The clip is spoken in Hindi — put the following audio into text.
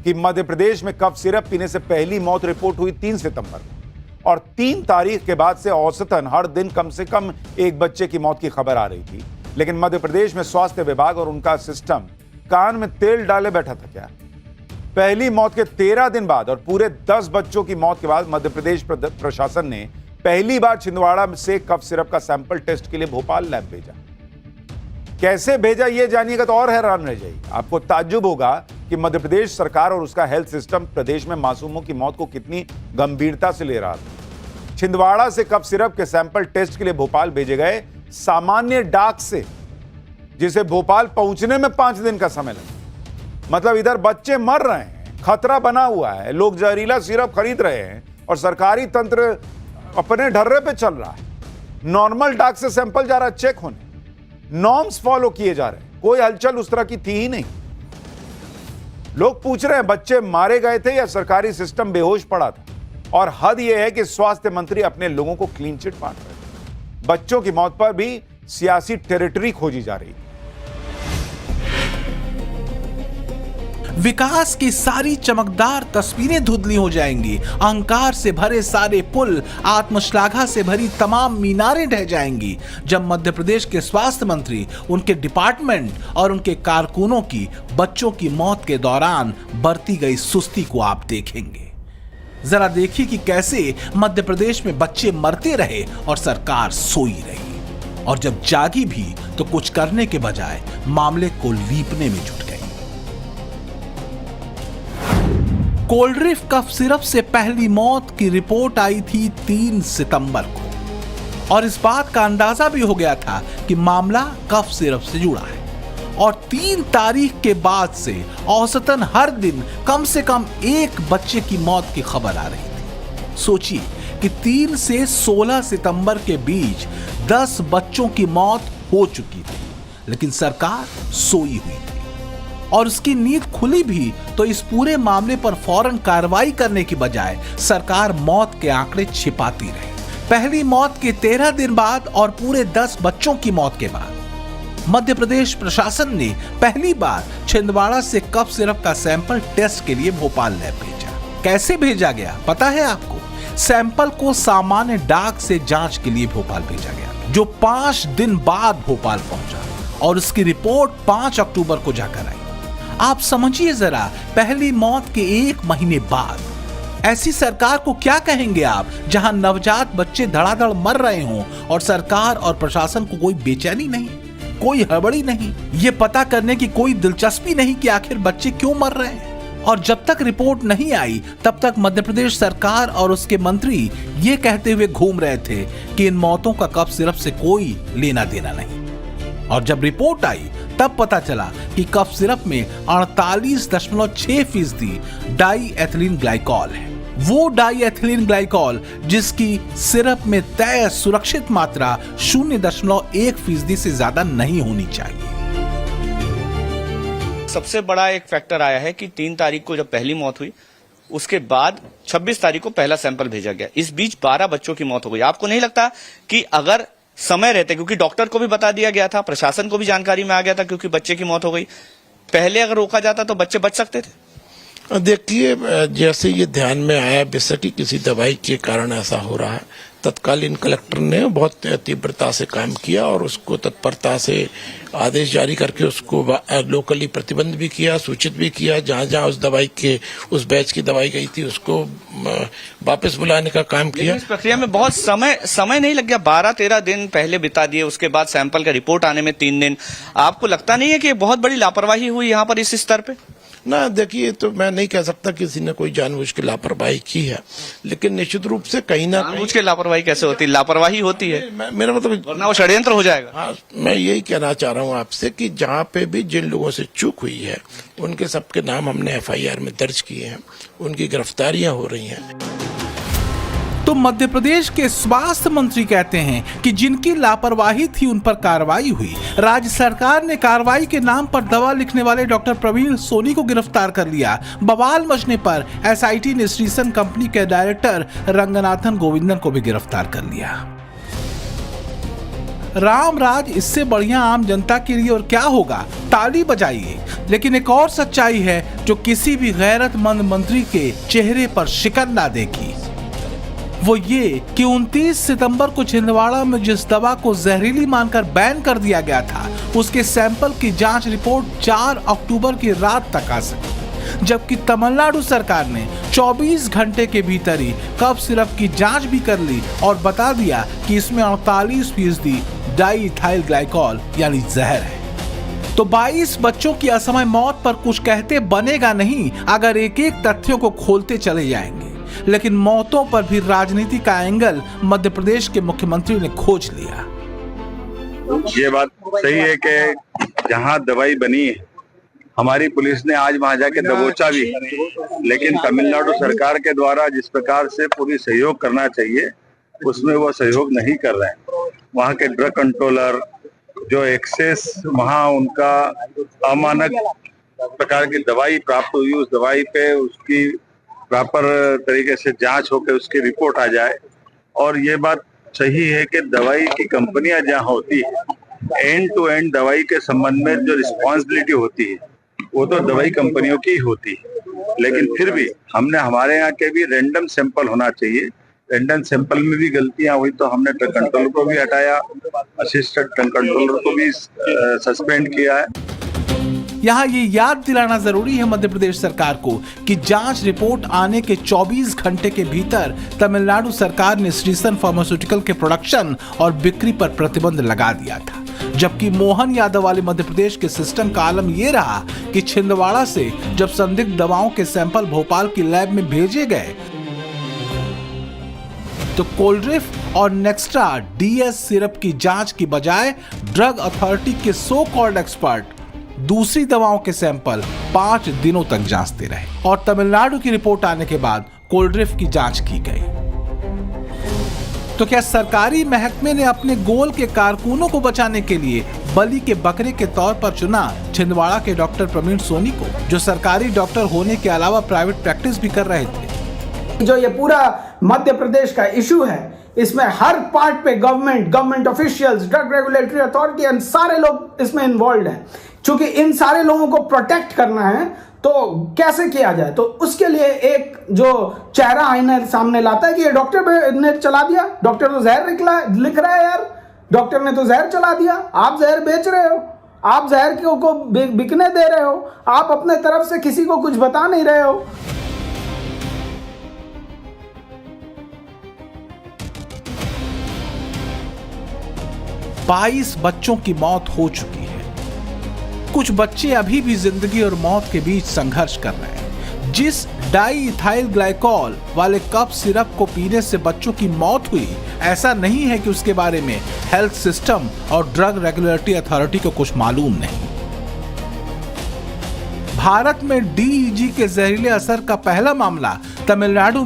कि मध्य प्रदेश में कफ सिरप पीने से पहली मौत रिपोर्ट हुई 3 सितंबर को और 3 तारीख के बाद से औसतन हर दिन कम से कम एक बच्चे की मौत की खबर आ रही थी। लेकिन मध्य प्रदेश में स्वास्थ्य विभाग और उनका सिस्टम कान में तेल डाले बैठा था क्या? पहली मौत के 13 दिन बाद और पूरे 10 बच्चों की मौत के बाद मध्य प्रदेश प्रशासन ने पहली बार छिंदवाड़ा से कफ सिरप का सैंपल टेस्ट के लिए भोपाल लैब भेजा। कैसे भेजा ये जानिएगा तो और हैरान रह जाइए। आपको ताज्जुब होगा कि मध्य प्रदेश सरकार और उसका हेल्थ सिस्टम प्रदेश में मासूमों की मौत को कितनी गंभीरता से ले रहा था। छिंदवाड़ा से कफ सिरप के सैंपल टेस्ट के लिए भोपाल भेजे गए सामान्य डाक से, जिसे भोपाल पहुंचने में 5 दिन का समय लगा। मतलब इधर बच्चे मर रहे हैं, खतरा बना हुआ है, लोग जहरीला सिरप खरीद रहे हैं और सरकारी तंत्र अपने ढर्रे पे चल रहा है। नॉर्मल डाक से सैंपल जा रहा है चेक होने, नॉर्म्स फॉलो किए जा रहे हैं, कोई हलचल उस तरह की थी ही नहीं। लोग पूछ रहे हैं बच्चे मारे गए थे या सरकारी सिस्टम बेहोश पड़ा था। और हद यह है कि स्वास्थ्य मंत्री अपने लोगों को क्लीन चिट बांट रहे थे। बच्चों की मौत पर भी सियासी टेरिटरी खोजी जा रही है। विकास की सारी चमकदार तस्वीरें धुंधली हो जाएंगी, अहंकार से भरे सारे पुल, आत्मश्लाघा से भरी तमाम मीनारें ढह जाएंगी जब मध्य प्रदेश के स्वास्थ्य मंत्री, उनके डिपार्टमेंट और उनके कारकुनों की बच्चों की मौत के दौरान बरती गई सुस्ती को आप देखेंगे। जरा देखिए कि कैसे मध्य प्रदेश में बच्चे मरते रहे और सरकार सोई रही, और जब जागी भी तो कुछ करने के बजाय मामले को लीपने में जुट गई। कोल्ड्रिफ कफ सिरप से पहली मौत की रिपोर्ट आई थी 3 सितंबर को और इस बात का अंदाजा भी हो गया था कि मामला कफ सिरप से जुड़ा है। और 3 तारीख के बाद से औसतन हर दिन कम से कम एक बच्चे की मौत की खबर आ रही थी। सोचिए कि 3 से 16 सितंबर के बीच 10 बच्चों की मौत हो चुकी थी, लेकिन सरकार सोई हुई थी और उसकी नींद खुली भी तो इस पूरे मामले पर फौरन कार्रवाई करने की बजाय सरकार मौत के आंकड़े छिपाती रही। पहली मौत के 13 दिन बाद और पूरे 10 बच्चों की मौत के बाद मध्य प्रदेश प्रशासन ने पहली बार छिंदवाड़ा से कफ सिरप का सैंपल टेस्ट के लिए भोपाल लैब भेजा। कैसे भेजा गया पता है आपको? सैंपल को सामान्य डाक से जांच के लिए भोपाल भेजा गया, जो 5 दिन बाद भोपाल पहुंचा और उसकी रिपोर्ट 5 अक्टूबर को जाकर आई। आप समझिए जरा, पहली मौत के 1 महीने बाद ऐसी सरकार को क्या कहेंगे आप, जहां नवजात बच्चे धड़ाधड़ मर रहे हों और सरकार और प्रशासन को कोई बेचैनी नहीं, कोई हड़बड़ी नहीं, ये पता करने की कोई दिलचस्पी नहीं कि आखिर बच्चे क्यों मर रहे हैं। और जब तक रिपोर्ट नहीं आई तब तक मध्य प्रदेश सरकार और उसके मंत्री ये कहते हुए घूम रहे थे कि इन मौतों का कफ सिरप से कोई लेना देना नहीं। और जब रिपोर्ट आई तब पता चला कि कफ सिरप में 48.6% डाई एथिलीन ग्लाइकॉल है। वो डाई एथिलीन ग्लाइकॉल जिसकी सिरप में तय सुरक्षित मात्रा 0.1% से ज्यादा नहीं होनी चाहिए। सबसे बड़ा एक फैक्टर आया है कि 3 तारीख को जब पहली मौत हुई, उसके बाद 26 तारीख को पहला सैंपल भेजा गया। इस बीच 12 बच्चों की मौत हो गई। आपको नहीं लगता कि अगर समय रहते, क्योंकि डॉक्टर को भी बता दिया गया था, प्रशासन को भी जानकारी में आ गया था क्योंकि बच्चे की मौत हो गई, पहले अगर रोका जाता तो बच्चे बच सकते थे? देखिए, जैसे ये ध्यान में आया बेशक किसी दवाई के कारण ऐसा हो रहा है, तत्कालीन कलेक्टर ने बहुत तीव्रता से काम किया और उसको तत्परता से आदेश जारी करके उसको लोकली प्रतिबंध भी किया, सूचित भी किया। जहां जहां उस दवाई के उस बैच की दवाई गई थी उसको वापस बुलाने का काम किया। इस प्रक्रिया में बहुत समय नहीं लग गया, 12-13 दिन पहले बिता दिए, उसके बाद सैंपल का रिपोर्ट आने में 3 दिन। आपको लगता नहीं है कि बहुत बड़ी लापरवाही हुई यहाँ पर इस स्तर पे? ना, देखिए, तो मैं नहीं कह सकता किसी ने कोई जानबूझ के लापरवाही की है, लेकिन निश्चित रूप से कहीं ना जानबूझ के लापरवाही कैसे होती है? लापरवाही होती है, मेरा मतलब, वरना वो षड्यंत्र हो जाएगा। हाँ, मैं यही कहना चाह रहा हूँ आपसे कि जहाँ पे भी जिन लोगों से चूक हुई है उनके सबके नाम हमने FIR में दर्ज किए हैं, उनकी गिरफ्तारियां हो रही हैं। तो मध्य प्रदेश के स्वास्थ्य मंत्री कहते हैं कि जिनकी लापरवाही थी उन पर कार्रवाई हुई। राज्य सरकार ने कार्रवाई के नाम पर दवा लिखने वाले डॉक्टर प्रवीण सोनी को गिरफ्तार कर लिया। बवाल मचने पर SIT ने श्रीसन कंपनी के डायरेक्टर रंगनाथन गोविंदन को भी गिरफ्तार कर लिया। राम राज, इससे बढ़िया आम जनता के लिए और क्या होगा, ताली बजाइए। लेकिन एक और सच्चाई है जो किसी भी गैरतमंद मंत्री के चेहरे पर शिकन ना देखी, वो ये कि 29 सितंबर को छिंदवाड़ा में जिस दवा को जहरीली मानकर बैन कर दिया गया था, उसके सैंपल की जांच रिपोर्ट 4 अक्टूबर की रात तक आ सकी, जबकि तमिलनाडु सरकार ने 24 घंटे के भीतर ही कफ सिरप की जांच भी कर ली और बता दिया कि इसमें 48% डाईइथाइल ग्लाइकॉल यानी जहर है। तो 22 बच्चों की असमय मौत पर कुछ कहते बनेगा नहीं अगर एक एक तथ्यों को खोलते चले जाएंगे, लेकिन मौतों पर भी राजनीति का एंगल मध्य प्रदेश के मुख्यमंत्री ने खोज लिया। ये बात सही है कि जहां दवाई बनी है, हमारी पुलिस ने आज वहां जाके दबोचा भी, लेकिन तमिलनाडु सरकार के द्वारा जिस प्रकार से पूरी सहयोग करना चाहिए उसमें वो सहयोग नहीं कर रहे हैं। वहां के ड्रग कंट्रोलर जो एक्सेस वहां उनका अमानक प्रकार की दवाई प्राप्त हुई, उस दवाई पे उसकी प्रॉपर तरीके से जांच होकर उसकी रिपोर्ट आ जाए। और ये बात सही है कि दवाई की कंपनियां जहां होती है, एंड टू एंड दवाई के संबंध में जो रिस्पॉन्सिबिलिटी होती है वो तो दवाई कंपनियों की ही होती है, लेकिन फिर भी हमने हमारे यहाँ के भी रैंडम सैंपल होना चाहिए। रैंडम सैंपल में भी गलतियां हुई तो हमने ड्रग कंट्रोलर को भी हटाया, असिस्टेंट ड्रग कंट्रोलर को भी सस्पेंड किया है। यहाँ ये याद दिलाना जरूरी है मध्य प्रदेश सरकार को कि जांच रिपोर्ट आने के 24 घंटे के भीतर तमिलनाडु सरकार ने श्रीसन फार्मास्यूटिकल के प्रोडक्शन और बिक्री पर प्रतिबंध लगा दिया था, जबकि मोहन यादव वाले मध्य प्रदेश के सिस्टम का आलम यह रहा कि छिंदवाड़ा से जब संदिग्ध दवाओं के सैंपल भोपाल की लैब में भेजे गए तो कोल्ड्रिफ और नेक्स्ट्रा डीएस सिरप की जांच की बजाय ड्रग अथॉरिटी के सो कॉल्ड एक्सपर्ट दूसरी दवाओं के सैंपल 5 दिनों तक जांचते रहे और तमिलनाडु की रिपोर्ट आने के बाद कोल्ड्रिफ की जांच की गई। तो क्या सरकारी महकमे ने अपने गोल के कारकुनों को बचाने के लिए बलि के बकरे के तौर पर चुना छिंदवाड़ा के डॉक्टर प्रवीण सोनी को, जो सरकारी डॉक्टर होने के अलावा प्राइवेट प्रैक्टिस भी कर रहे थे? जो ये पूरा मध्य प्रदेश का इशू है, इसमें हर पार्ट पे government officials, drug regulatory authority, सारे लोग इसमें इन्वॉल्व हैं। चूंकि इन सारे लोगों को प्रोटेक्ट करना है तो कैसे किया जाए, तो उसके लिए एक जो चेहरा आईना सामने लाता है कि ये डॉक्टर ने चला दिया, डॉक्टर तो जहर लिख रहा है यार, डॉक्टर ने तो जहर चला दिया, आप जहर बेच रहे हो, आप जहर को बिकने दे रहे हो, आप अपने तरफ से किसी को कुछ बता नहीं रहे हो। बाईस बच्चों की मौत हो चुकी है। कुछ बच्चे अभी भी जिंदगी और मौत के बीच संघर्ष कर रहे हैं। जिस डाईइथाइल ग्लाइकॉल वाले कफ सिरप को पीने से बच्चों की मौत हुई, ऐसा नहीं है कि उसके बारे में हेल्थ सिस्टम और ड्रग रेगुलेटरी अथॉरिटी को कुछ मालूम नहीं। भारत में डीईजी के जहरीले असर का पहला मामला तमिलनाडु में